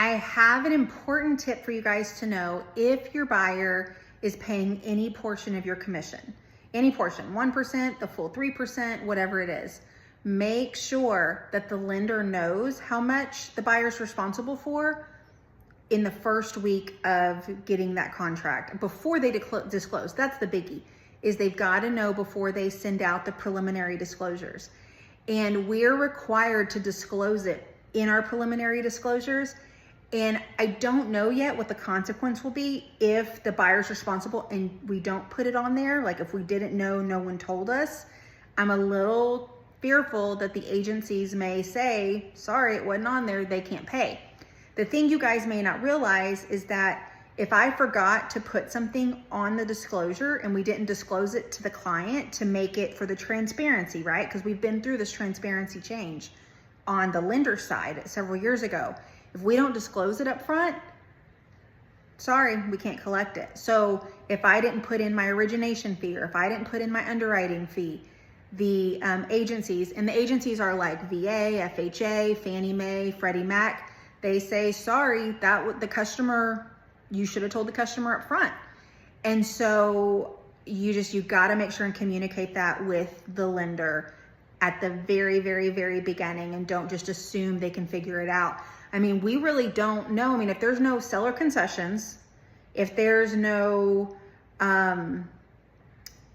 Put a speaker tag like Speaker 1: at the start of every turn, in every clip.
Speaker 1: I have an important tip for you guys to know. If your buyer is paying any portion of your commission, any portion, 1%, the full 3%, whatever it is, make sure that the lender knows how much the buyer's responsible for in the first week of getting that contract before they disclose. That's the biggie, is they've got to know before they send out the preliminary disclosures. And we're required to disclose it in our preliminary disclosures. And I don't know yet what the consequence will be if the buyer's responsible and we don't put it on there. Like if we didn't know, no one told us. I'm a little fearful that the agencies may say, sorry, it wasn't on there, they can't pay. The thing you guys may not realize is that if I forgot to put something on the disclosure and we didn't disclose it to the client to make it for the transparency, right? Because we've been through this transparency change on the lender side several years ago. If we don't disclose it up front, sorry, we can't collect it. So if I didn't put in my origination fee, or if I didn't put in my underwriting fee, the agencies, and the agencies are like VA, FHA, Fannie Mae, Freddie Mac, they say, sorry, the customer, you should have told the customer up front. And so you gotta make sure and communicate that with the lender at the very, very, very beginning, and don't just assume they can figure it out. I mean, we really don't know. I mean, if there's no seller concessions, if there's no,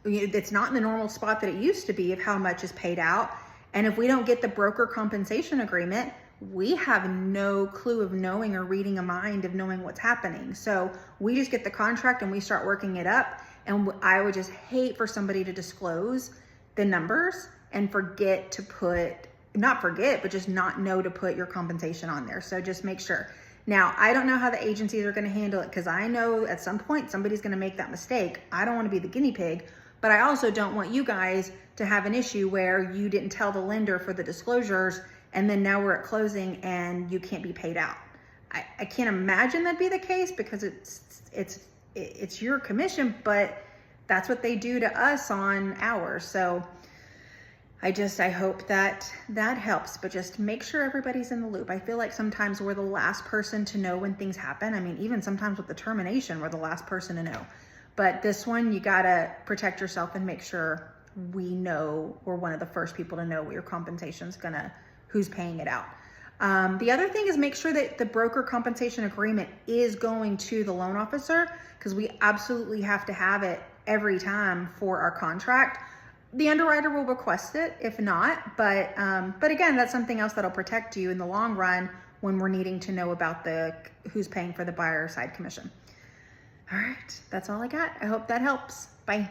Speaker 1: it's not in the normal spot that it used to be of how much is paid out. And if we don't get the broker compensation agreement, we have no clue of knowing or reading a mind of knowing what's happening. So we just get the contract and we start working it up. And I would just hate for somebody to disclose the numbers and forget to put, not forget, but just not know to put your compensation on there. So just make sure. Now, I don't know how the agencies are going to handle it, because I know at some point somebody's going to make that mistake. I don't want to be the guinea pig, but I also don't want you guys to have an issue where you didn't tell the lender for the disclosures and then now we're at closing and you can't be paid out. I can't imagine that'd be the case, because it's your commission, but that's what they do to us on ours. So I hope that helps, but just make sure everybody's in the loop. I feel like sometimes we're the last person to know when things happen. I mean, even sometimes with the termination, we're the last person to know. But this one, you gotta protect yourself and make sure we know, we're one of the first people to know what your compensation's who's paying it out. The other thing is make sure that the broker compensation agreement is going to the loan officer, because we absolutely have to have it every time for our contract. The underwriter will request it if not, but again, that's something else that'll protect you in the long run when we're needing to know about who's paying for the buyer side commission. All right, that's all I got. I hope that helps. Bye.